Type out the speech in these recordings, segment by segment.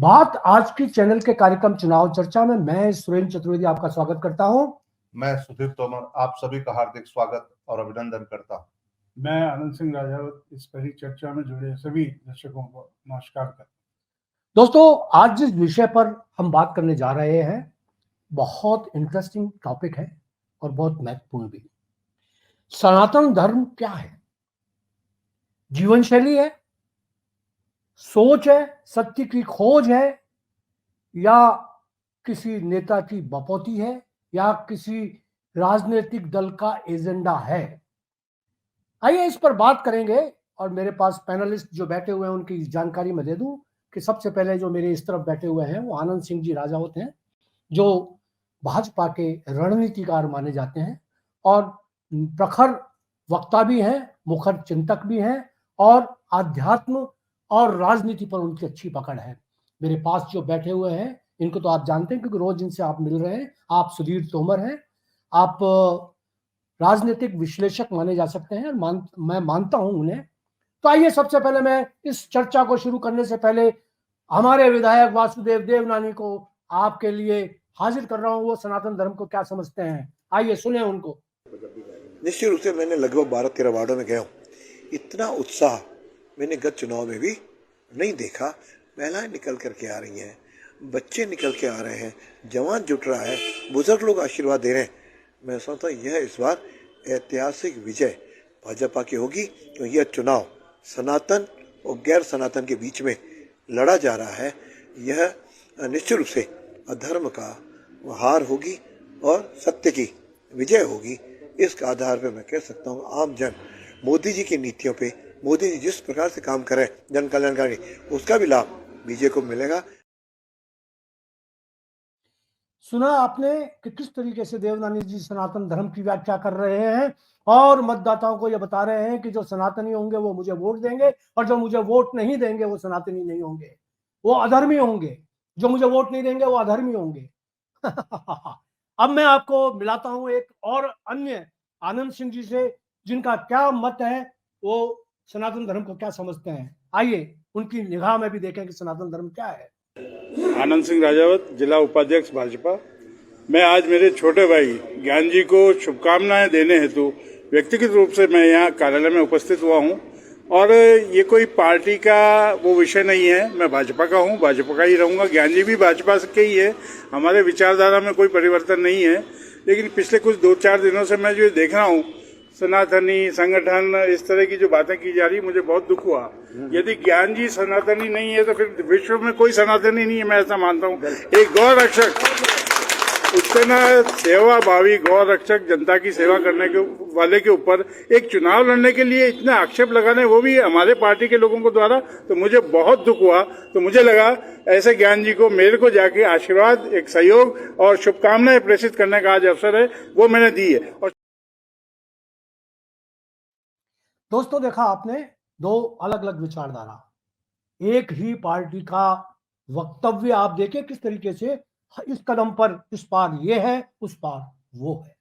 बात आज की चैनल के कार्यक्रम चुनाव चर्चा में मैं सुरेंद्र चतुर्वेदी आपका स्वागत करता हूं। मैं सुधीर तोमर आप सभी का हार्दिक स्वागत और अभिनंदन करता हूं। मैं आनंद सिंह राजावत इस पहली चर्चा में जुड़े सभी दर्शकों को नमस्कार करता हूं। दोस्तों, आज जिस विषय पर हम बात करने जा रहे हैं बहुत इंटरेस्टिंग टॉपिक है और बहुत महत्वपूर्ण भी। सनातन धर्म क्या है? जीवन शैली है, सोच है, सत्य की खोज है, या किसी नेता की बपौती है, या किसी राजनीतिक दल का एजेंडा है? आइए इस पर बात करेंगे। और मेरे पास पैनलिस्ट जो बैठे हुए हैं उनकी जानकारी मैं दे दूं कि सबसे पहले जो मेरे इस तरफ बैठे हुए हैं वो आनंद सिंह जी राजावत हैं, जो भाजपा के रणनीतिकार माने जाते हैं और प्रखर वक्ता भी हैं, मुखर चिंतक भी हैं और आध्यात्म और राजनीति पर उनकी अच्छी पकड़ है। मेरे पास जो बैठे हुए हैं इनको तो आप जानते हैं क्योंकि रोज इनसे आप मिल रहे हैं। आप सुधीर तोमर हैं, आप राजनीतिक विश्लेषक माने जा सकते हैं, मैं मानता हूं उन्हें। तो आइए सबसे पहले मैं इस चर्चा को शुरू करने से पहले हमारे विधायक वासुदेव देवनानी को आपके लिए हाजिर कर रहा हूं। वो सनातन धर्म को क्या समझते हैं, आइए सुने उनको। निश्चित रूप से मैंने लगभग 12-13 वार्डों में गया हूँ। इतना उत्साह मैंने गत चुनाव में भी नहीं देखा। महिलाएं निकल करके आ रही हैं, बच्चे निकल के आ रहे हैं, जवान जुट रहा है, बुजुर्ग लोग आशीर्वाद दे रहे हैं। मैं समझता हूँ यह इस बार ऐतिहासिक विजय भाजपा की होगी, क्योंकि यह चुनाव सनातन और गैर सनातन के बीच में लड़ा जा रहा है। यह निश्चित रूप से अधर्म का हार होगी और सत्य की विजय होगी। इसका आधार पे मैं कह सकता हूँ आम जन मोदी जी की नीतियों पे, मोदी जी जिस प्रकार से काम कर रहे हैं जन कल्याणकारी, उसका भी लाभ बीजेपी को मिलेगा। सुना आपने कि किस तरीके से देवनानी जी सनातन धर्म की व्याख्या कर रहे हैं और मतदाताओं को यह बता रहे हैं कि जो सनातनी होंगे वो मुझे वोट देंगे और जो मुझे वोट नहीं देंगे वो सनातनी नहीं होंगे, वो अधर्मी होंगे। जो मुझे वोट नहीं देंगे वो अधर्मी होंगे। अब मैं आपको मिलाता हूं एक और अन्य आनंद सिंह जी से, जिनका क्या मत है, वो सनातन धर्म को क्या समझते हैं। आइए उनकी निगाह में भी देखें कि सनातन धर्म क्या है। आनंद सिंह राजावत, जिला उपाध्यक्ष भाजपा। मैं आज मेरे छोटे भाई ज्ञान जी को शुभकामनाएं देने हेतु व्यक्तिगत रूप से मैं यहाँ कार्यालय में उपस्थित हुआ हूँ। और ये कोई पार्टी का वो विषय नहीं है, मैं भाजपा का हूँ, भाजपा का ही रहूँगा। ज्ञान जी भी भाजपा के ही है, हमारे विचारधारा में कोई परिवर्तन नहीं है। लेकिन पिछले कुछ 2-4 दिनों से मैं जो देख रहा हूँ सनातनी संगठन, इस तरह की जो बातें की जा रही, मुझे बहुत दुख हुआ। यदि ज्ञान जी सनातनी नहीं है तो फिर विश्व में कोई सनातनी नहीं है, मैं ऐसा मानता हूँ। एक गौ रक्षक, उससे ना सेवा भावी गौ रक्षक जनता की सेवा करने के वाले के ऊपर एक चुनाव लड़ने के लिए इतने आक्षेप लगाने, वो भी हमारे पार्टी के लोगों को द्वारा, तो मुझे बहुत दुख हुआ। तो मुझे लगा ऐसे ज्ञान जी को मेरे को जाके आशीर्वाद, एक सहयोग और शुभकामनाएं प्रेषित करने का आज अवसर है, वो मैंने दी है। और दोस्तों, देखा आपने दो अलग अलग विचारधारा, एक ही पार्टी का वक्तव्य। आप देखिए किस तरीके से इस कदम पर इस पार ये है, उस पार वो है।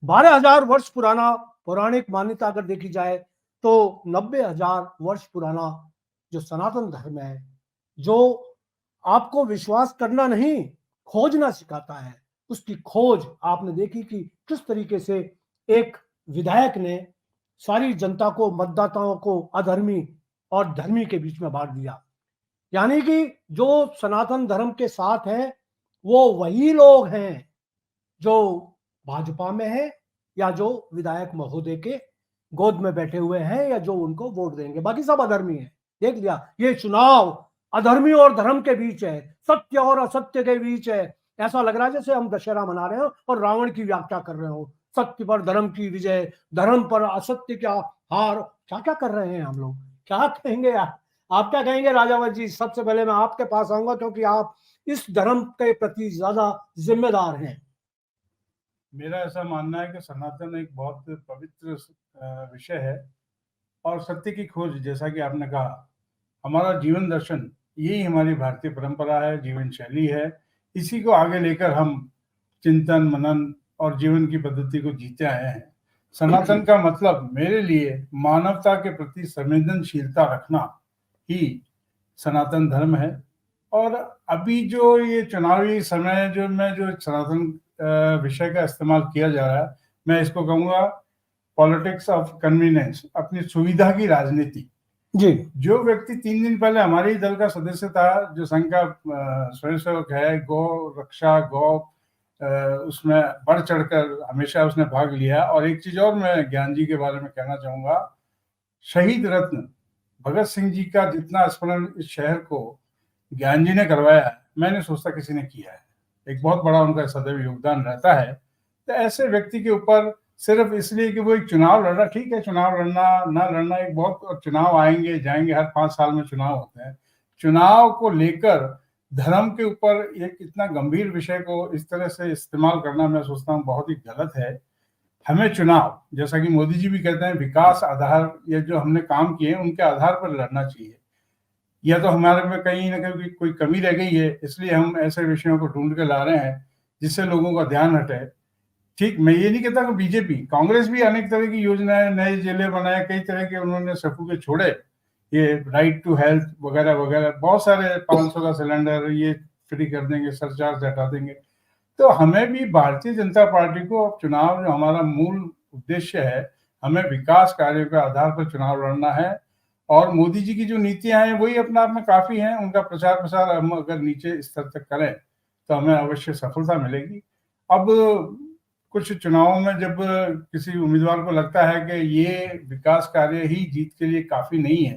12,000 वर्ष पुराना पौराणिक मान्यता अगर देखी जाए तो 90,000 वर्ष पुराना जो सनातन धर्म है, जो आपको विश्वास करना नहीं खोजना सिखाता है, उसकी खोज आपने देखी कि किस तरीके से एक विधायक ने सारी जनता को, मतदाताओं को अधर्मी और धर्मी के बीच में बांट दिया। यानी कि जो सनातन धर्म के साथ हैं वो वही लोग हैं जो भाजपा में है या जो विधायक महोदय के गोद में बैठे हुए हैं या जो उनको वोट देंगे, बाकी सब अधर्मी हैं। देख लिया, ये चुनाव अधर्मी और धर्म के बीच है, सत्य और असत्य के बीच है। ऐसा लग रहा है जैसे हम दशहरा मना रहे हो और रावण की व्याख्या कर रहे हो, सत्य पर धर्म की विजय, धर्म पर असत्य का हार। क्या क्या कर रहे हैं हम लोग, क्या कहेंगे आप क्या कहेंगे राजावत जी? सबसे पहले मैं आपके पास आऊंगा क्योंकि आप इस धर्म के प्रति ज्यादा जिम्मेदार हैं। मेरा ऐसा मानना है कि सनातन एक बहुत पवित्र विषय है और सत्य की खोज, जैसा कि आपने कहा, हमारा जीवन दर्शन, यही हमारी भारतीय परंपरा है, जीवन शैली है। इसी को आगे लेकर हम चिंतन मनन और जीवन की पद्धति को जीते आए हैं। सनातन का मतलब मेरे लिए मानवता के प्रति संवेदनशीलता रखना ही सनातन धर्म है। और अभी जो ये चुनावी समय जो में जो सनातन विषय का इस्तेमाल किया जा रहा है, मैं इसको कहूँगा पॉलिटिक्स ऑफ कन्वीनियंस, अपनी सुविधा की राजनीति। जी जो व्यक्ति 3 दिन पहले हमारे ही दल का सदस्य था, जो संघ का स्वयंसेवक है, गौ रक्षा गौ उसमें बढ़ चढ़कर हमेशा उसने भाग लिया। और एक चीज और मैं ज्ञान जी के बारे में कहना चाहूंगा, शहीद रत्न भगत सिंह जी का जितना स्मरण इस शहर को ज्ञान जी ने करवाया है, मैं नहीं सोचता किसी ने किया है। एक बहुत बड़ा उनका सदैव योगदान रहता है। तो ऐसे व्यक्ति के ऊपर सिर्फ इसलिए कि वो एक चुनाव लड़ रहा, ठीक है, चुनाव लड़ना ना लड़ना एक बहुत, और चुनाव आएंगे जाएंगे, हर 5 साल में चुनाव होते हैं। चुनाव को लेकर धर्म के ऊपर एक इतना गंभीर विषय को इस तरह से इस्तेमाल करना, मैं सोचता हूँ बहुत ही गलत है। हमें चुनाव, जैसा कि मोदी जी भी कहते हैं, विकास आधार, ये जो हमने काम किए उनके आधार पर लड़ना चाहिए। या तो हमारे में कहीं ना कहीं कोई कमी रह गई है, इसलिए हम ऐसे विषयों को ढूंढ के ला रहे हैं जिससे लोगों का ध्यान हटे। ठीक, मैं ये नहीं कहता कि बीजेपी, कांग्रेस भी अनेक तरह की योजनाएं, नए जिले बनाए, कई तरह के उन्होंने सफू के छोड़े, ये राइट टू हेल्थ वगैरह वगैरह, बहुत सारे 500 का सिलेंडर ये फ्री कर देंगे, सरचार्ज हटा देंगे। तो हमें भी भारतीय जनता पार्टी को अब चुनाव, जो हमारा मूल उद्देश्य है, हमें विकास कार्यों के आधार पर चुनाव लड़ना है। और मोदी जी की जो नीतियां हैं वही अपने आप में काफी हैं। उनका प्रचार प्रसार हम अगर नीचे स्तर तक करें तो हमें अवश्य सफलता मिलेगी। अब कुछ चुनावों में जब किसी उम्मीदवार को लगता है कि ये विकास कार्य ही जीत के लिए काफी नहीं है,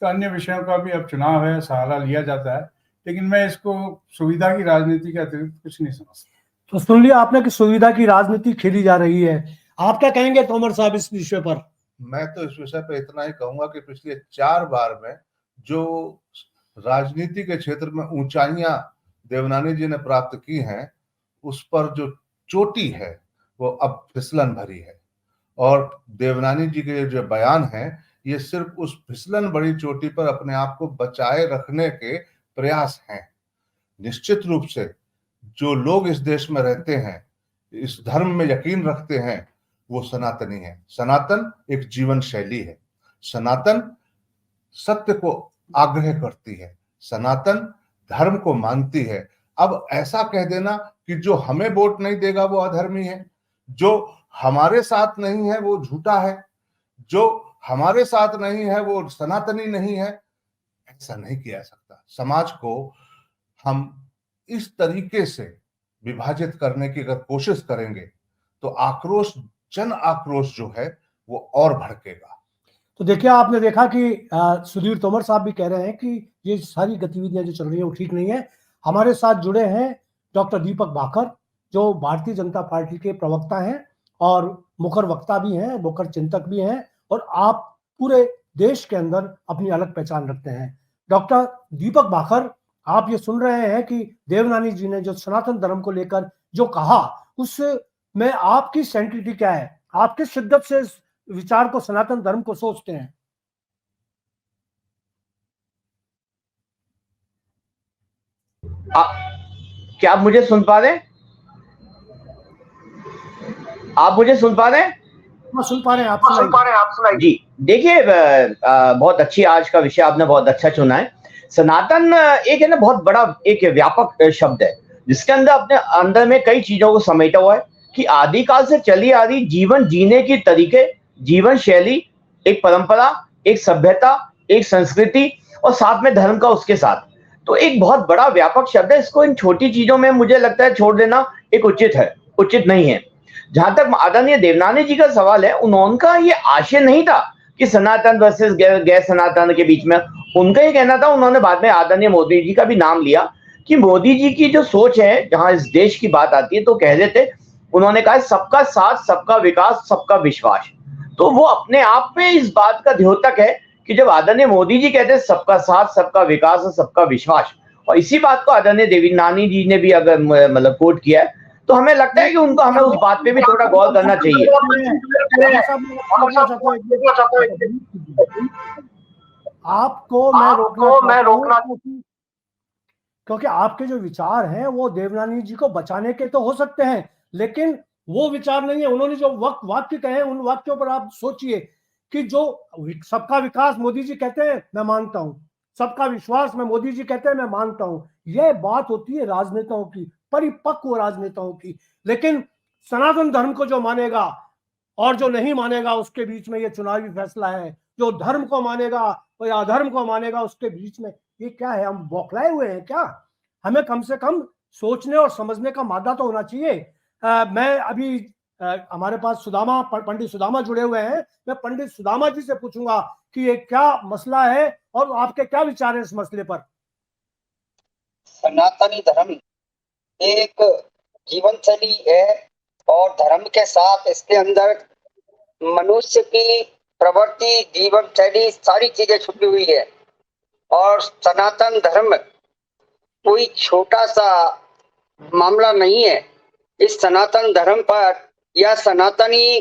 तो अन्य विषयों का भी अब चुनाव है, सहारा लिया जाता है। लेकिन मैं इसको सुविधा की राजनीति के अतिरिक्त कुछ नहीं समझता। तो सुन लिया आपने कि सुविधा की राजनीति खेली जा रही है। आप क्या कहेंगे तोमर साहब इस विषय पर? मैं तो इस विषय पर इतना ही कहूंगा कि पिछले 4 बार में जो राजनीति के क्षेत्र में ऊंचाइयां देवनानी जी ने प्राप्त की हैं, उस पर जो चोटी है वो अब फिसलन भरी है। और देवनानी जी के जो बयान हैं, ये सिर्फ उस फिसलन भरी चोटी पर अपने आप को बचाए रखने के प्रयास हैं। निश्चित रूप से जो लोग इस देश में रहते हैं, इस धर्म में यकीन रखते हैं, वो सनातनी है। सनातन एक जीवन शैली है। सनातन सत्य को आग्रह करती है। सनातन धर्म को मानती है। अब ऐसा कह देना कि जो हमें वोट नहीं देगा वो अधर्मी है, जो हमारे साथ नहीं है वो झूठा है, जो हमारे साथ नहीं है वो सनातनी नहीं है, ऐसा नहीं किया सकता। समाज को हम इस तरीके से विभाजित करने की अगर कोशिश करेंगे तो आक्रोश, जन आक्रोश जो है वो और भड़केगा। तो देखिए, आपने देखा कि सुधीर तोमर साहब भी कह रहे हैं कि ये सारी गतिविधियां जो चल रही है वो ठीक नहीं है। हमारे साथ जुड़े हैं डॉक्टर दीपक भाकर, जो भारतीय जनता पार्टी के प्रवक्ता हैं और मुखर वक्ता भी हैं, मुखर चिंतक भी हैं, और आप पूरे देश के अंदर अपनी अलग पहचान रखते हैं। डॉक्टर दीपक भाकर, आप ये सुन रहे हैं कि देवनानी जी ने जो सनातन धर्म को लेकर जो कहा, उसमें आपकी सेंसिटिविटी क्या है? आप किस शिद्दत से इस विचार को, सनातन धर्म को सोचते हैं? क्या आप मुझे सुन पा रहे हैं? आप मुझे सुन पा रहे हैं? सुन पा रहे हैं, आप सुनाइए। जी, देखिए, बहुत अच्छी आज का विषय आपने बहुत अच्छा चुना है। सनातन एक है ना, बहुत बड़ा एक व्यापक शब्द है, जिसके अंदर अपने अंदर में कई चीजों को समेटा हुआ है कि आदिकाल से चली आ रही जीवन जीने की तरीके, जीवन शैली, एक परंपरा, एक सभ्यता, एक संस्कृति, और साथ में धर्म का उसके साथ। तो एक बहुत बड़ा व्यापक शब्द है। इसको इन छोटी चीजों में मुझे लगता है छोड़ देना एक उचित नहीं है। जहां तक आदरणीय देवनानी जी का सवाल है, उनका ये आशय नहीं था कि सनातन वर्सेस गैर सनातन के बीच में, उनका ये कहना था, उन्होंने बाद में आदरणीय मोदी जी का भी नाम लिया कि मोदी जी की जो सोच है, जहां इस देश की बात आती है, तो कह रहे थे, उन्होंने कहा सबका साथ, सबका विकास, सबका विश्वास। तो वो अपने आप में इस बात का द्योतक है कि जब आदरणीय मोदी जी कहते हैं सबका साथ, सबका विकास और सबका विश्वास, और इसी बात को आदरणीय देवनानी जी ने भी अगर मतलब कोट किया है, तो हमें लगता है कि उनको हमें उस बात पे भी थोड़ा गौर करना चाहिए। आपको मैं रोकना क्योंकि आपके जो विचार हैं वो देवनानी जी को बचाने के तो हो सकते हैं, लेकिन वो विचार नहीं है। उन्होंने जो वाक्य कहे, उन वाक्यों पर आप सोचिए कि जो सबका विकास मोदी जी कहते हैं, मैं मानता हूं, सबका विश्वास में मोदी जी कहते हैं, मैं मानता हूं। यह बात होती है राजनेताओं की, परिपक्व राजनेताओं की। लेकिन सनातन धर्म को जो मानेगा और जो नहीं मानेगा उसके बीच में ये चुनावी फैसला है। जो धर्म को मानेगा और अधर्म को मानेगा उसके बीच में ये क्या है? हम बौखलाए हुए हैं क्या? हमें कम से कम सोचने और समझने का मादा तो होना चाहिए। मैं अभी हमारे पास सुदामा, पंडित सुदामा जुड़े हुए हैं। मैं पंडित सुदामा जी से पूछूंगा कि ये क्या मसला है और आपके क्या विचार है इस मसले पर। सनातनी धर्म एक जीवन शैली है और धर्म के साथ इसके अंदर मनुष्य की प्रवृत्ति, जीवन शैली, सारी चीजें छुपी हुई है। और सनातन धर्म कोई छोटा सा मामला नहीं है। इस सनातन धर्म पर या सनातनी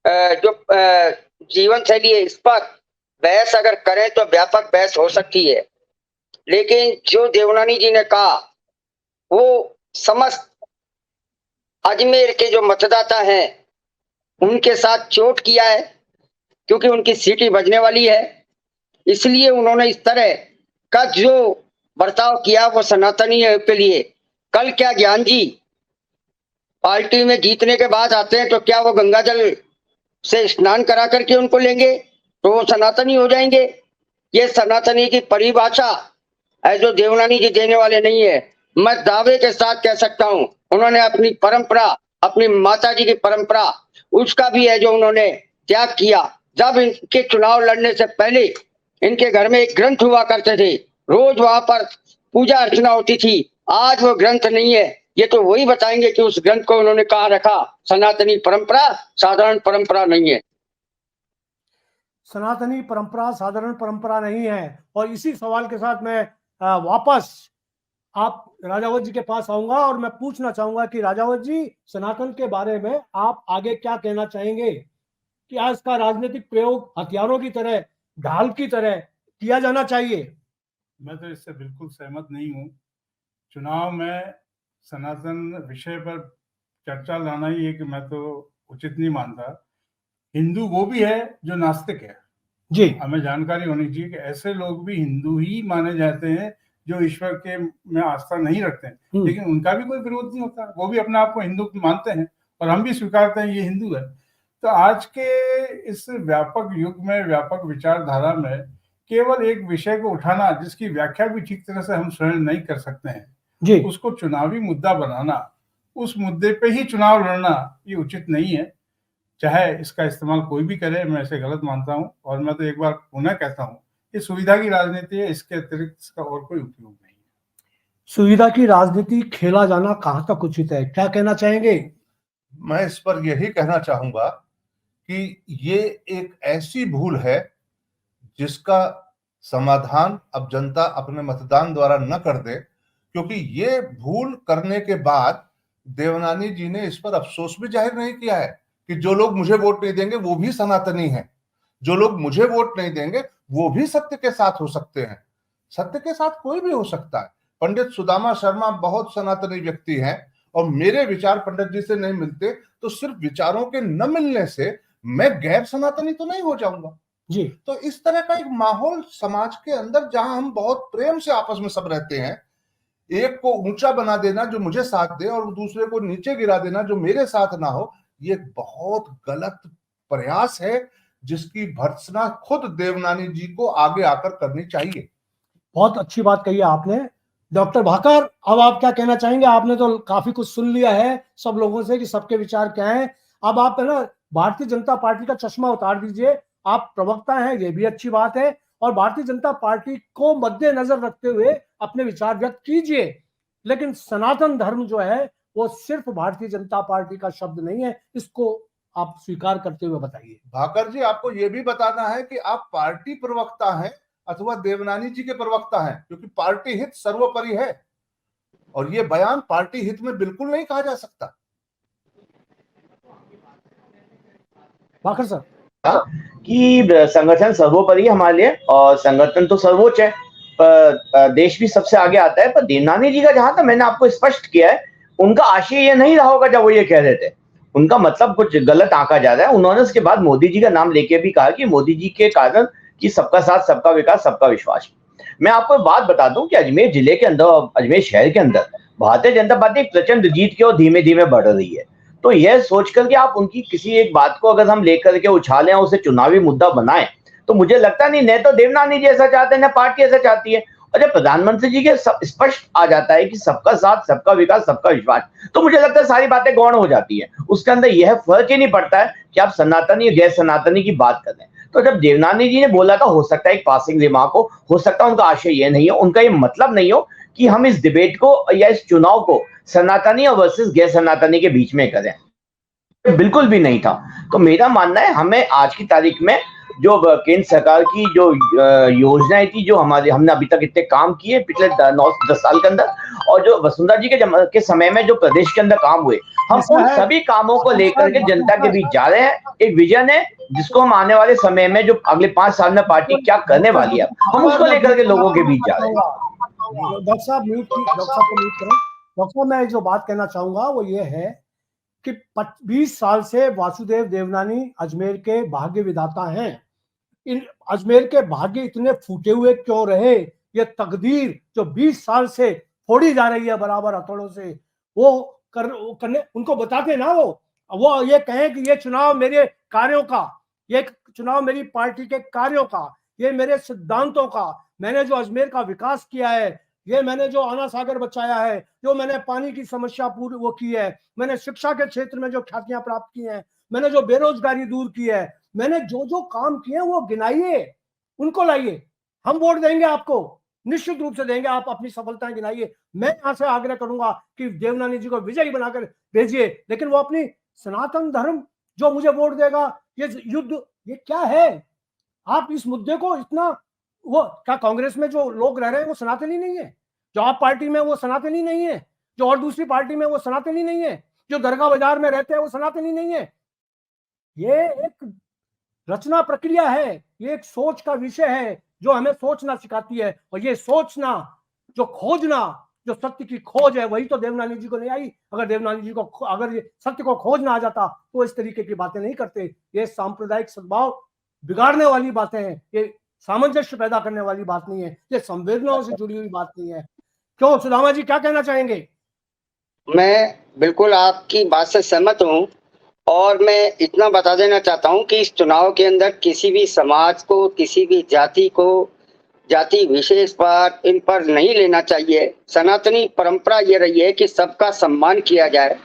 जो जीवन शैली है, इस पर बहस अगर करें तो व्यापक बहस हो सकती है। लेकिन जो देवनानी जी ने कहा वो समस्त अजमेर के जो मतदाता हैं उनके साथ चोट किया है, क्योंकि उनकी सीटी बजने वाली है। इसलिए उन्होंने इस तरह का जो बर्ताव किया वो सनातनी के लिए। कल क्या ज्ञान जी पार्टी में जीतने के बाद आते हैं तो क्या वो गंगा जल से स्नान करा करके उनको लेंगे तो वो सनातनी हो जाएंगे? ये सनातनी की परिभाषा है जो देवनानी जी देने वाले नहीं है। मैं दावे के साथ कह सकता हूं उन्होंने अपनी परंपरा, अपनी माता जी की परंपरा, उसका भी है जो उन्होंने त्याग किया। जब इनके चुनाव लड़ने से पहले इनके घर में एक ग्रंथ हुआ करते थे, रोज वहां पर पूजा अर्चना होती थी। आज वो ग्रंथ नहीं है। ये तो वही बताएंगे कि उस ग्रंथ को उन्होंने कहाँ रखा। सनातनी परंपरा साधारण परंपरा नहीं है। सनातनी परंपरा साधारण परंपरा नहीं है। और इसी सवाल के साथ मैं वापस आप राजावत जी के पास आऊंगा और मैं पूछना चाहूंगा कि राजावत जी, सनातन के बारे में आप आगे क्या कहना चाहेंगे? कि आज का राजनीतिक प्रयोग हथियारों की तरह, ढाल की तरह किया जाना चाहिए? मैं तो इससे बिल्कुल सहमत नहीं हूँ। चुनाव में सनातन विषय पर चर्चा लाना ही एक मैं तो उचित नहीं मानता। हिंदू वो भी है जो नास्तिक है जी। हमें जानकारी होनी चाहिए कि ऐसे लोग भी हिंदू ही माने जाते हैं जो ईश्वर के में आस्था नहीं रखते हैं, लेकिन उनका भी कोई विरोध नहीं होता। वो भी अपने आप को हिंदू मानते हैं और हम भी स्वीकारते हैं ये हिंदू है। तो आज के इस व्यापक युग में, व्यापक विचारधारा में केवल एक विषय को उठाना जिसकी व्याख्या भी ठीक तरह से हम स्वयं नहीं कर सकते हैं जी। उसको चुनावी मुद्दा बनाना, उस मुद्दे पे ही चुनाव लड़ना, ये उचित नहीं है। चाहे इसका इस्तेमाल कोई भी करे, मैं इसे गलत मानता हूं। और मैं तो एक बार पुनः कहता हूं, ये सुविधा की राजनीति है, इसके अतिरिक्त इसका और कोई उपयोग नहीं है। सुविधा की राजनीति खेला जाना कहां तक उचित है, क्या कहना चाहेंगे? मैं इस पर यही कहना चाहूंगा कि ये एक ऐसी भूल है जिसका समाधान अब जनता अपने मतदान द्वारा न कर दे, क्योंकि ये भूल करने के बाद देवनानी जी ने इस पर अफसोस भी जाहिर नहीं किया है कि जो लोग मुझे वोट नहीं देंगे वो भी सनातनी हैं, जो लोग मुझे वोट नहीं देंगे वो भी सत्य के साथ हो सकते हैं। सत्य के साथ कोई भी हो सकता है। पंडित सुदामा शर्मा बहुत सनातनी व्यक्ति हैं और मेरे विचार पंडित जी से नहीं मिलते, तो सिर्फ विचारों के न मिलने से मैं गैर सनातनी तो नहीं हो जाऊंगा जी। तो इस तरह का एक माहौल समाज के अंदर जहां हम बहुत प्रेम से आपस में सब रहते हैं, एक को ऊंचा बना देना जो मुझे साथ दे और दूसरे को नीचे गिरा देना जो मेरे साथ ना हो, ये बहुत गलत प्रयास है जिसकी भर्त्सना खुद देवनानी जी को आगे आकर करनी चाहिए। बहुत अच्छी बात कही है आपने। डॉक्टर भाकर, अब आप क्या कहना चाहेंगे? आपने तो काफी कुछ सुन लिया है सब लोगों से कि सबके विचार क्या हैं। अब आप है ना भारतीय जनता पार्टी का चश्मा उतार दीजिए। आप प्रवक्ता हैं, ये भी अच्छी बात है, और भारतीय जनता पार्टी को मद्देनजर रखते हुए अपने विचार व्यक्त कीजिए। लेकिन सनातन धर्म जो है वो सिर्फ भारतीय जनता पार्टी का शब्द नहीं है, इसको आप स्वीकार करते हुए बताइए। भाकर जी, आपको ये भी बताना है कि आप पार्टी प्रवक्ता हैं अथवा देवनानी जी के प्रवक्ता हैं, क्योंकि पार्टी हित सर्वोपरि है और ये बयान पार्टी हित में बिल्कुल नहीं कहा जा सकता। भाकर सर, कि संगठन सर्वोपरि है हमारे लिए और संगठन तो सर्वोच्च है, पर देश भी सबसे आगे आता है। पर देवनानी जी का जहां तक मैंने आपको स्पष्ट किया है, उनका आशय ये नहीं रहा होगा जब वो ये कह रहे थे, उनका मतलब कुछ गलत आंका जा रहा है। उन्होंने उसके बाद मोदी जी का नाम लेके भी कहा कि मोदी जी के कारण कि सबका साथ, सबका विकास, सबका विश्वास। मैं आपको एक बात बता दूं कि अजमेर जिले के अंदर, अजमेर शहर के अंदर भारतीय जनता पार्टी प्रचंड जीत की ओर धीमे धीमे बढ़ रही है। तो यह सोच करके आप उनकी किसी एक बात को अगर हम लेकर के उछालें और उसे चुनावी मुद्दा बनाएं, तो मुझे लगता नहीं, न तो देवनानी जी ऐसा चाहते हैं, न पार्टी ऐसा चाहती है। और जब प्रधानमंत्री जी के स्पष्ट आ जाता है कि सबका साथ, सबका विकास, सबका विश्वास, तो मुझे लगता है सारी बातें गौण हो जाती है। उसके अंदर यह फर्क ही नहीं पड़ता है कि आप सनातनी या गैर सनातनी की बात कर रहे हैं। तो जब देवनानी जी ने बोला था, हो सकता है एक पासिंग रिमार्क हो सकता है उनका आशय यह नहीं हो, उनका ये मतलब नहीं हो कि हम इस डिबेट को या इस चुनाव को सनातनी और वर्सेस गैर सनातनी के बीच में करें, बिल्कुल भी नहीं था। तो मेरा मानना है हमें आज की तारीख में जो केंद्र सरकार की जो योजनाएं थी, जो हमने अभी तक इतने काम किए पिछले 9-10 साल के अंदर, और जो वसुंधरा जी के समय में जो प्रदेश के अंदर काम हुए, हम उन सभी कामों को लेकर के जनता के बीच जा रहे हैं। एक विजन है जिसको हम आने वाले समय में, जो अगले 5 साल में पार्टी क्या करने वाली है, हम उसको लेकर के लोगों के बीच जा रहे हैं। डॉक्टर साहब को म्यूट करो। डॉक्टर साहब, मैं जो बात कहना चाहूंगा वो ये है कि 20 साल से वासुदेव देवनानी अजमेर के भाग्य विधाता हैं। इन अजमेर के भाग्य इतने फूटे हुए क्यों रहे? ये तकदीर जो 20 साल से फोड़ी जा रही है बराबर हथौड़ों से, वो करने उनको बताते ना, वो ये कहें कि ये चुनाव मेरे कार्यों का, ये चुनाव मेरी पार्टी के कार्यों का, ये मेरे सिद्धांतों का, मैंने जो अजमेर का विकास किया है, ये मैंने जो आना सागर बचाया है, जो मैंने पानी की समस्या पूरी वो की है, मैंने शिक्षा के क्षेत्र में जो ख्यातियां प्राप्त की हैं, मैंने जो बेरोजगारी दूर की है, मैंने जो जो काम किए वो गिनाइए, उनको लाइए, हम वोट देंगे आपको, निश्चित रूप से देंगे, आप अपनी सफलताएं गिनाइए। मैं यहां से आग्रह करूंगा कि देवनानी जी को विजयी बनाकर भेजिए, लेकिन वो अपनी सनातन धर्म जो मुझे वोट देगा, ये युद्ध, ये क्या है? आप इस मुद्दे को इतना, वो क्या कांग्रेस में जो लोग रह रहे हैं वो सनातनी नहीं है? जो आप पार्टी में वो सनातनी नहीं है? जो और दूसरी पार्टी में वो सनातनी नहीं है? जो दरगाह बाजार में रहते हैं वो सनातनी नहीं है? ये एक रचना प्रक्रिया है, ये एक सोच का विषय है जो हमें सोचना सिखाती है। और ये सोचना, जो खोजना, जो सत्य की खोज है, वही तो देवनानी जी को नहीं आई। अगर देवनानी जी को, अगर ये सत्य को खोजना आ जाता तो इस तरीके की बातें नहीं करते। ये सांप्रदायिक सद्भाव बिगाड़ने वाली बातें हैं, ये सामंजस्य पैदा करने वाली बात नहीं है, ये संवेदनाओं से जुड़ी हुई बात नहीं है। क्यों सुदामा जी, क्या कहना चाहेंगे? मैं बिल्कुल आपकी बात से सहमत हूँ, और मैं इतना बता देना चाहता हूँ कि इस चुनाव के अंदर किसी भी समाज को, किसी भी जाति को, जाति विशेष पर, इन पर नहीं लेना चाहिए। सनातनी परंपरा ये रही है कि सबका सम्मान किया जाए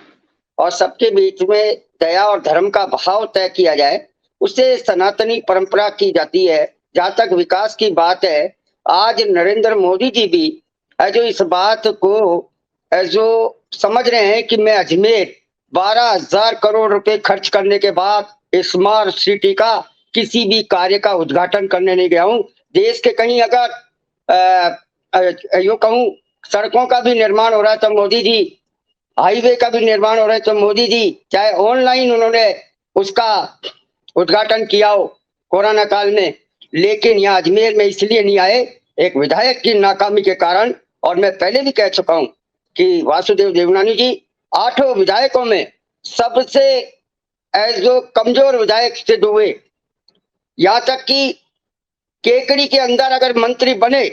और सबके बीच में दया और धर्म का भाव तय किया जाए, उससे सनातनी परंपरा की जाती है। जहां तक विकास की बात है, आज नरेंद्र मोदी जी भी जो इस बात को जो समझ रहे हैं कि मैं अजमेर 12,000 करोड़ रुपए खर्च करने के बाद स्मार्ट सिटी का किसी भी कार्य का उद्घाटन करने नहीं गया हूं। देश के कहीं अगर यूं कहूं सड़कों का भी निर्माण हो रहा है तो मोदी जी, हाईवे का भी निर्माण हो रहा है तो मोदी जी, चाहे ऑनलाइन उन्होंने उसका उद्घाटन किया हो कोरोना काल में, लेकिन यहाँ अजमेर में इसलिए नहीं आए, एक विधायक की नाकामी के कारण। और मैं पहले भी कह चुका हूं कि वासुदेव देवनानी जी 8 विधायकों में सबसे जो कमजोर विधायक सिद्ध हुए। यहाँ तक कि केकड़ी के अंदर अगर मंत्री बने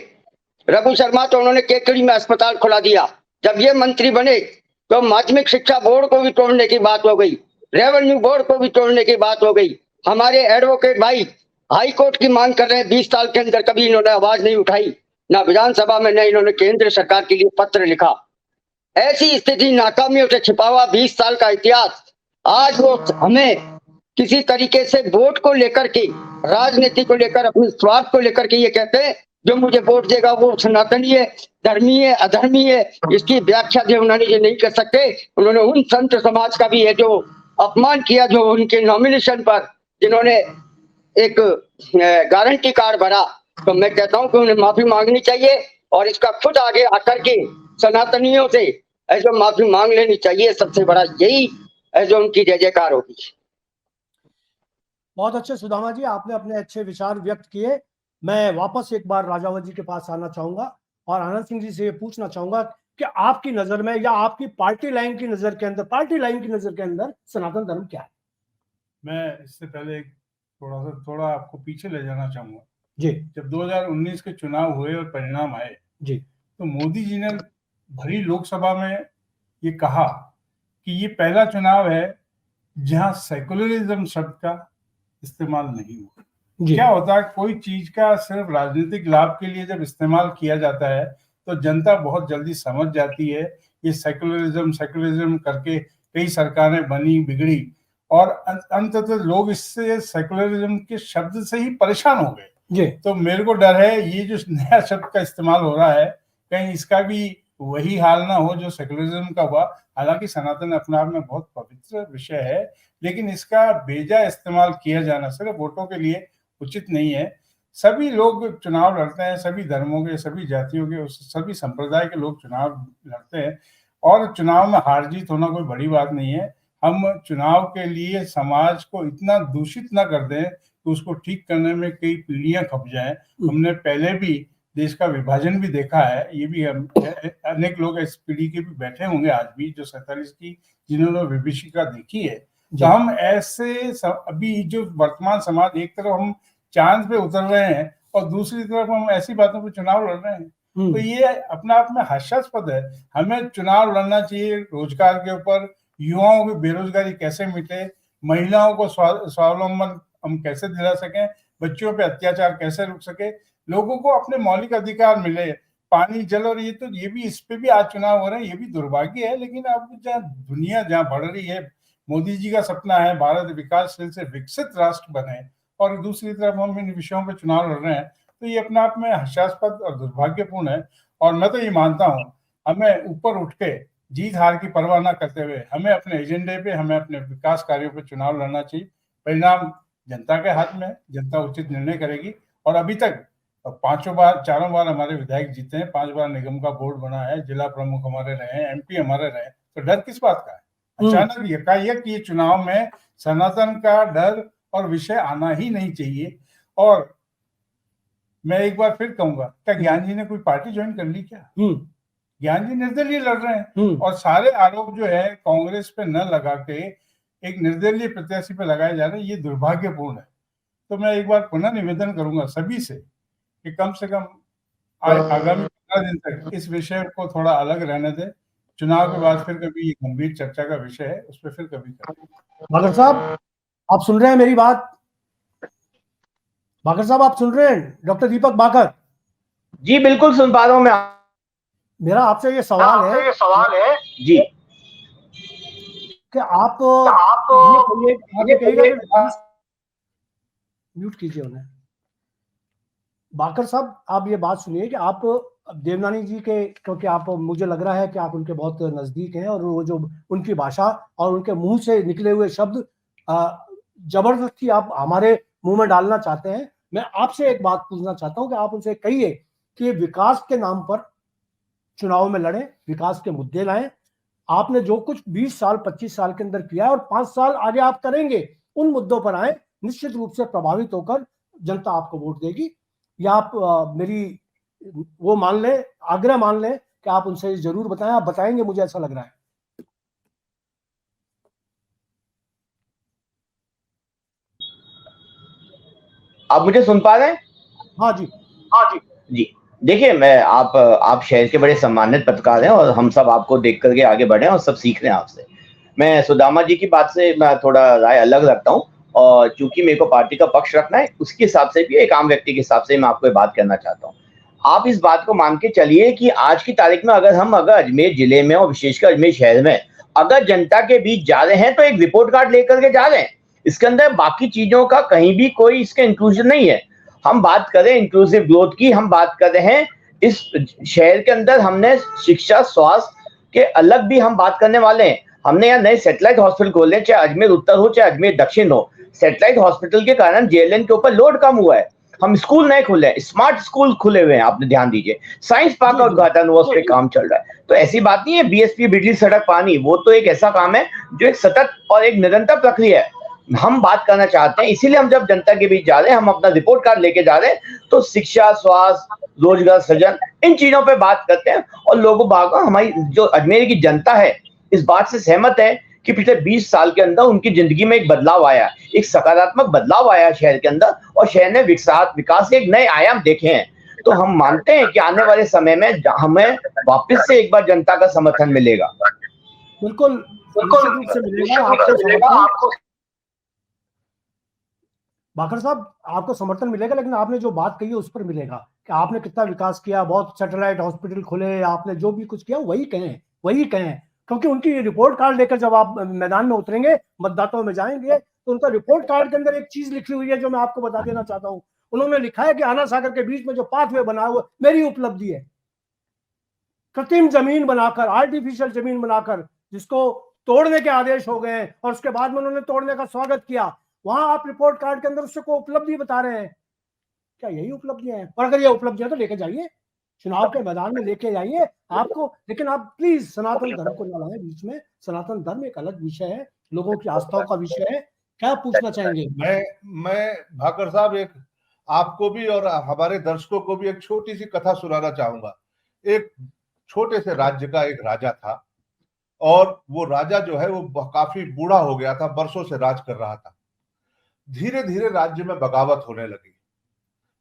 रघु शर्मा, तो उन्होंने केकड़ी में अस्पताल खुला दिया। जब ये मंत्री बने तो माध्यमिक शिक्षा बोर्ड को भी तोड़ने की बात हो गई, रेवेन्यू बोर्ड को भी तोड़ने की बात हो गई। हमारे एडवोकेट भाई हाई कोर्ट की मांग कर रहे हैं, 20 साल के अंदर कभी इन्होंने आवाज नहीं उठाई, ना विधानसभा में, न इन्होंने केंद्र सरकार के लिए पत्र लिखा। ऐसी स्थिति, नाकामियों से छिपा हुआ 20 साल का इतिहास, आज वो हमें किसी तरीके से वोट को लेकर के, राजनीति को लेकर, अपने स्वार्थ को लेकर के ये कहते हैं जो मुझे वोट देगा वो सनातनी है, धर्मी है, अधर्मी है। इसकी व्याख्या देवनानी जी नहीं कर सकते। उन्होंने उन संत समाज का भी है जो अपमान किया, जो उनके नॉमिनेशन पर जिन्होंने एक गारंटी कार्ड भरा। तो मैं कहता हूं कि उन्हें माफी मांगनी चाहिए और इसका खुद आगे आकर के सनातनियों से जो माफी मांग लेनी चाहिए। सबसे बड़ा यही जो उनकी जय जयकार होगी। बहुत अच्छे सुदामा जी, आपने अपने अच्छे विचार व्यक्त किए। मैं वापस एक बार राजावत जी के पास आना चाहूंगा और आनंद सिंह जी से ये पूछना चाहूंगा कि आपकी नजर में या आपकी पार्टी लाइन की नजर के अंदर सनातन धर्म क्या है? मैं इससे पहले थोड़ा आपको पीछे ले जाना चाहूंगा। जी जब 2019 के चुनाव हुए और परिणाम आए जी तो मोदी जी ने भरी लोकसभा में ये कहा कि ये पहला चुनाव है जहां सेकुलरिज्म शब्द का इस्तेमाल नहीं हुआ। जी क्या होता है, कोई चीज का सिर्फ राजनीतिक लाभ के लिए जब इस्तेमाल किया जाता है तो जनता बहुत जल्दी समझ जाती है। ये सेकुलरिज्म करके कई सरकारें बनी बिगड़ी और अंततः लोग इससे सेकुलरिज्म के शब्द से ही परेशान हो गए। जी तो मेरे को डर है ये जो नया शब्द का इस्तेमाल हो रहा है कहीं इसका भी वही हाल ना हो जो सेकुलरिज्म का हुआ। हालांकि सनातन अपने आप में बहुत पवित्र विषय है, लेकिन इसका बेजा इस्तेमाल किया जाना सिर्फ वोटों के लिए उचित नहीं है। सभी लोग चुनाव लड़ते हैं, सभी धर्मों के, सभी जातियों के, सभी संप्रदाय के लोग चुनाव लड़ते हैं और चुनाव में हार जीत होना कोई बड़ी बात नहीं है। हम चुनाव के लिए समाज को इतना दूषित ना कर दें कि उसको ठीक करने में कई पीढ़ियां खप जाएं। हमने पहले भी देश का विभाजन भी देखा है, ये भी हम अनेक लोग इस पीढ़ी के भी बैठे होंगे आज भी जो 47 की जिन्होंने विभीषिका देखी है। तो हम ऐसे अभी जो वर्तमान समाज, एक तरफ हम चांद पे उतर रहे हैं और दूसरी तरफ हम ऐसी बातों पर चुनाव लड़ रहे हैं, तो ये अपने आप में हास्यास्पद है। हमें चुनाव लड़ना चाहिए रोजगार के ऊपर, युवाओं की बेरोजगारी कैसे मिटे, महिलाओं को स्वावलंबन हम कैसे दिला सकें, बच्चों पे अत्याचार कैसे रुक सके, लोगों को अपने मौलिक अधिकार मिले, पानी जल, और ये भी इस पे भी आज चुनाव हो रहे हैं। ये भी दुर्भाग्य है, लेकिन अब दुनिया जहाँ बढ़ रही है, मोदी जी का सपना है भारत विकासशील से विकसित राष्ट्र बने और दूसरी तरफ हम इन विषयों पे चुनाव लड़ रहे हैं, तो ये अपने आप में हास्यास्पद और दुर्भाग्यपूर्ण है। और मैं तो ये मानता हूँ हमें ऊपर उठ के जीत हार की परवाह न करते हुए हमें अपने एजेंडे पे, हमें अपने विकास कार्यों पे चुनाव लड़ना चाहिए। परिणाम जनता के हाथ में, जनता उचित निर्णय करेगी। और अभी तक 4 बार हमारे विधायक जीते हैं, 5 बार निगम का बोर्ड बना है, जिला प्रमुख हमारे रहे, MP हमारे रहे, तो डर किस बात का है? अचानक यकायक ये चुनाव में सनातन का डर और विषय आना ही नहीं चाहिए। और मैं एक बार फिर कहूंगा, क्या ज्ञान जी ने कोई पार्टी ज्वाइन कर ली क्या? ज्ञान जी निर्दलीय लड़ रहे हैं और सारे आरोप जो है कांग्रेस पे न लगा के एक निर्दलीय प्रत्याशी पे लगाए जा रहे हैं, ये दुर्भाग्यपूर्ण है। तो मैं एक बार पुनः निवेदन करूंगा सभी से कि कम से कम आगामी 15 दिन तक इस विषय को थोड़ा अलग रहने दें। चुनाव के बाद फिर कभी ये गंभीर चर्चा का विषय है, उस पर फिर कभी करेंगे। बाकर साहब आप सुन रहे हैं मेरी बात? बाकर साहब आप सुन रहे हैं? डॉक्टर दीपक बाकर जी बिल्कुल सुन पा रहा हूं मैं। मेरा आपसे ये सवाल है जी कि आप म्यूट कीजिए उन्हें। बाकर साहब आप ये बात सुनिए कि आप देवनानी जी के, क्योंकि आप, मुझे लग रहा है कि आप उनके बहुत नजदीक हैं और वो जो उनकी भाषा और उनके मुंह से निकले हुए शब्द जबरदस्ती आप हमारे मुंह में डालना चाहते हैं। मैं आपसे एक बात पूछना चाहता हूं कि आप उनसे कहिए कि विकास के नाम पर चुनाव में लड़ें, विकास के मुद्दे लाएं। आपने जो कुछ 20 साल 25 साल के अंदर किया है और 5 साल आगे आप करेंगे, उन मुद्दों पर आए, निश्चित रूप से प्रभावित होकर जनता आपको वोट देगी। या आप मेरी वो मान लें, आग्रह मान लें कि आप उनसे जरूर बताएं। आप बताएंगे, मुझे ऐसा लग रहा है। आप मुझे सुन पा रहे हैं? हाँ जी जी देखिए, मैं आप शहर के बड़े सम्मानित पत्रकार हैं और हम सब आपको देख करके आगे बढ़े और सब सीख रहे हैं आपसे। मैं सुदामा जी की बात से मैं थोड़ा राय अलग रखता हूँ और चूंकि मेरे को पार्टी का पक्ष रखना है, उसके हिसाब से भी एक आम व्यक्ति के हिसाब से मैं आपको ये बात कहना चाहता हूँ। आप इस बात को मान के चलिए कि आज की तारीख में अगर अजमेर जिले में और विशेषकर अजमेर शहर में अगर जनता के बीच जा रहे हैं तो एक रिपोर्ट कार्ड लेकर के जा रहे हैं। इसके अंदर बाकी चीजों का कहीं भी कोई इसका इंक्लूजन नहीं है। हम बात करें इंक्लूसिव ग्रोथ की, हम बात कर रहे हैं इस शहर के अंदर हमने शिक्षा, स्वास्थ्य के अलग भी हम बात करने वाले हैं। हमने यहाँ नए सैटेलाइट हॉस्पिटल खोले, चाहे अजमेर उत्तर हो चाहे अजमेर दक्षिण हो। सैटेलाइट हॉस्पिटल के कारण JLN के ऊपर लोड कम हुआ है। हम स्कूल नए खुले हैं, स्मार्ट स्कूल खुले हुए हैं, आपने ध्यान दीजिए। साइंस पार्क का उद्घाटन हुआ, उस पर काम चल रहा है। तो ऐसी बात नहीं है BSP बिजली सड़क पानी, वो तो एक ऐसा काम है जो एक सतत और एक निरंतर प्रक्रिया है। हम बात करना चाहते हैं, इसीलिए हम जब जनता के बीच जा रहे हैं, हम अपना रिपोर्ट कार्ड लेके जा रहे हैं, तो शिक्षा, स्वास्थ्य, रोजगार सृजन, इन चीजों पे बात करते हैं। और लोगों बागों, हमारी जो अजमेर की जनता है इस बात से सहमत है कि पिछले 20 साल के अंदर उनकी जिंदगी में एक बदलाव आया, एक सकारात्मक बदलाव आया शहर के अंदर, और शहर ने विकास के एक नए आयाम देखे हैं। तो हम मानते हैं कि आने वाले समय में हमें वापस से एक बार जनता का समर्थन मिलेगा। बिल्कुल निश्चित रूप से मिलेगा आपको समर्थन। भाकर साहब, आपको समर्थन मिलेगा, लेकिन आपने जो बात कही है उस पर मिलेगा कि आपने कितना विकास किया, बहुत सैटेलाइट हॉस्पिटल खुले, आपने जो भी कुछ किया वही कहें, क्योंकि उनकी रिपोर्ट कार्ड लेकर जब आप मैदान में उतरेंगे, मतदाताओं में जाएंगे, तो उनका रिपोर्ट कार्ड के अंदर एक चीज लिखी हुई है जो मैं आपको बता देना चाहता हूँ। उन्होंने लिखा है कि आना सागर के बीच में जो पाथवे बना हुआ मेरी उपलब्धि है। कृत्रिम जमीन बनाकर, आर्टिफिशियल जमीन बनाकर, जिसको तोड़ने के आदेश हो गए और उसके बाद में उन्होंने तोड़ने का स्वागत किया, वहां आप रिपोर्ट कार्ड के अंदर उससे को उपलब्धि बता रहे हैं। क्या यही उपलब्धियां हैं? और अगर ये उपलब्धियां तो लेके जाइए, चुनाव के मैदान में लेके जाइए आपको, लेकिन आप प्लीज सनातन धर्म को न लाएं बीच में। सनातन धर्म एक अलग विषय है, लोगों की आस्थाओं का विषय है। क्या पूछना चाहेंगे? मैं भाकर साहब एक आपको भी और हमारे दर्शकों को भी एक छोटी सी कथा सुनाना चाहूंगा। एक छोटे से राज्य का एक राजा था, और वो राजा जो है वो काफी बूढ़ा हो गया था, बरसों से राज कर रहा था। धीरे धीरे राज्य में बगावत होने लगी।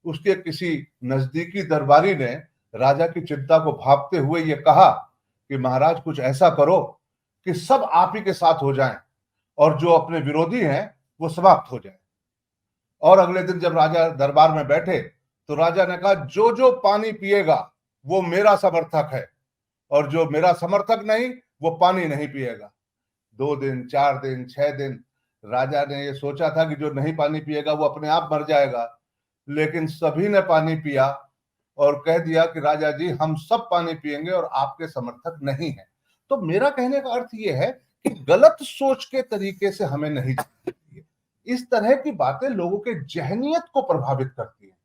उसके किसी नजदीकी दरबारी ने राजा की चिंता को भांपते हुए ये कहा कि महाराज कुछ ऐसा करो कि सब आप ही के साथ हो जाएं और जो अपने विरोधी हैं वो समाप्त हो जाएं। और अगले दिन जब राजा दरबार में बैठे तो राजा ने कहा जो जो पानी पिएगा वो मेरा समर्थक है, और जो मेरा समर्थक नहीं वो पानी नहीं पिएगा। 2 दिन, 4 दिन, 6 दिन राजा ने ये सोचा था कि जो नहीं पानी पिएगा वो अपने आप मर जाएगा, लेकिन सभी ने पानी पिया और कह दिया कि राजा जी हम सब पानी पिएंगे और आपके समर्थक नहीं है। तो मेरा कहने का अर्थ ये है कि गलत सोच के तरीके से हमें नहीं चलना चाहिए। इस तरह की बातें लोगों के जहनियत को प्रभावित करती हैं।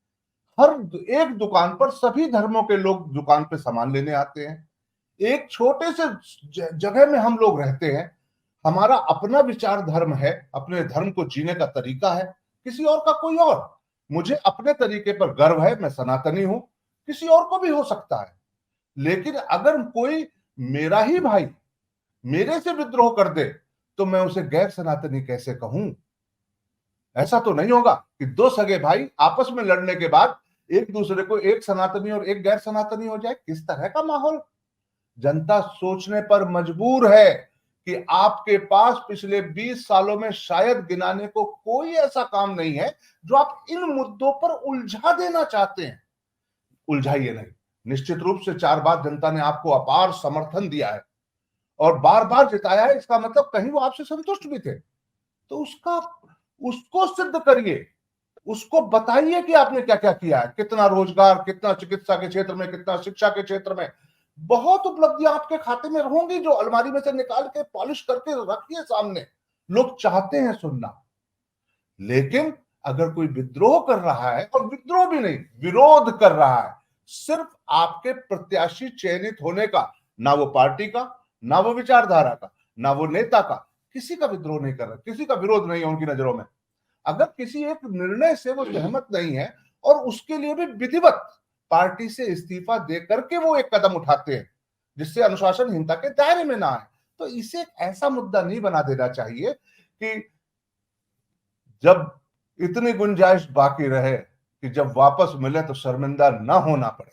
हर एक दुकान पर सभी धर्मों के लोग दुकान पे सामान लेने आते हैं। एक छोटे से जगह में हम लोग रहते हैं, हमारा अपना विचार धर्म है, अपने धर्म को जीने का तरीका है, किसी और का कोई और। मुझे अपने तरीके पर गर्व है, मैं सनातनी हूं, किसी और को भी हो सकता है। लेकिन अगर कोई मेरा ही भाई मेरे से विद्रोह कर दे तो मैं उसे गैर सनातनी कैसे कहूं? ऐसा तो नहीं होगा कि 2 सगे भाई आपस में लड़ने के बाद एक दूसरे को एक सनातनी और एक गैर सनातनी हो जाए। किस तरह का माहौल? जनता सोचने पर मजबूर है कि आपके पास पिछले 20 सालों में शायद गिनाने को कोई ऐसा काम नहीं है जो आप इन मुद्दों पर उलझा देना चाहते हैं। उलझाइए नहीं। निश्चित रूप से 4 बार जनता ने आपको अपार समर्थन दिया है और बार बार जिताया है, इसका मतलब कहीं वो आपसे संतुष्ट भी थे। तो उसको सिद्ध करिए, उसको बताइए कि आपने क्या क्या किया है, कितना रोजगार, कितना चिकित्सा के क्षेत्र में, कितना शिक्षा के क्षेत्र में। बहुत उपलब्धियां आपके खाते में होंगी जो अलमारी में से निकाल के पॉलिश करके रखिए सामने। लोग चाहते हैं सुनना। लेकिन अगर कोई विद्रोह कर रहा है, और विद्रोह भी नहीं, विरोध कर रहा है सिर्फ आपके प्रत्याशी चयनित होने का, ना वो पार्टी का, ना वो विचारधारा का, ना वो नेता का, किसी का विद्रोह नहीं कर रहा, किसी का विरोध नहीं है उनकी नजरों में। अगर किसी एक निर्णय से वो सहमत नहीं है और उसके लिए भी विधिवत पार्टी से इस्तीफा दे करके वो एक कदम उठाते हैं जिससे अनुशासनहीनता के दायरे में ना आए, तो इसे एक ऐसा मुद्दा नहीं बना देना चाहिए कि जब इतनी गुंजाइश बाकी रहे कि जब वापस मिले तो शर्मिंदा ना होना पड़े।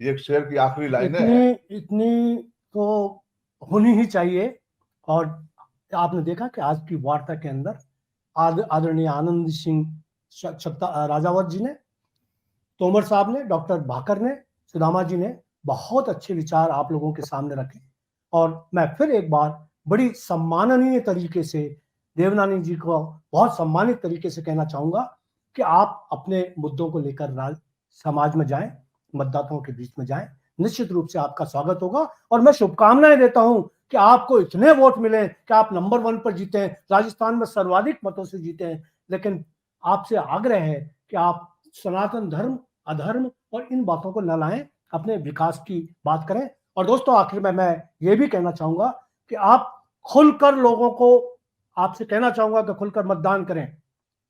ये एक शेर की आखिरी लाइन है। इतनी तो होनी ही चाहिए। और आपने देखा कि आज की वार्ता के अंदर आदरणीय आनंद सिंह राजावत जी ने, तोमर साहब ने, डॉक्टर भाकर ने, सुदामा जी ने बहुत अच्छे विचार आप लोगों के सामने रखे। और मैं फिर एक बार बड़ी सम्माननीय तरीके से देवनानी जी को बहुत सम्मानित तरीके से कहना चाहूंगा कि आप अपने मुद्दों को लेकर समाज में जाएं, मतदाताओं के बीच में जाएं। निश्चित रूप से आपका स्वागत होगा और मैं शुभकामनाएं देता हूं कि आपको इतने वोट मिले कि आप नंबर 1 पर जीते। राजस्थान में सर्वाधिक मतों से जीते हैं। लेकिन आपसे आग्रह है कि आप सनातन धर्म, अधर्म और इन बातों को न लाएं, अपने विकास की बात करें। और दोस्तों, आखिर में मैं ये भी कहना चाहूंगा कि आप खुलकर लोगों को, आपसे कहना चाहूंगा कि खुलकर मतदान करें,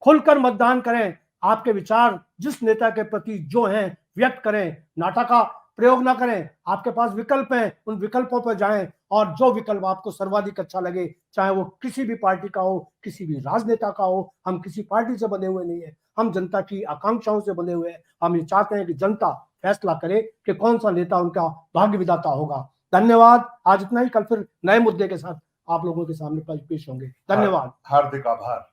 खुलकर मतदान करें। आपके विचार जिस नेता के प्रति जो हैं व्यक्त करें। नाटा का प्रयोग ना करें। आपके पास विकल्प हैं, उन विकल्पों पर जाएं और जो विकल्प आपको सर्वाधिक अच्छा लगे, चाहे वो किसी भी पार्टी का हो, किसी भी राजनेता का हो। हम किसी पार्टी से बने हुए नहीं है, हम जनता की आकांक्षाओं से बने हुए हैं। हम ये चाहते हैं कि जनता फैसला करे कि कौन सा नेता उनका भाग्य विधाता होगा। धन्यवाद। आज इतना ही, कल फिर नए मुद्दे के साथ आप लोगों के सामने पेश होंगे। धन्यवाद। हार्दिक आभार।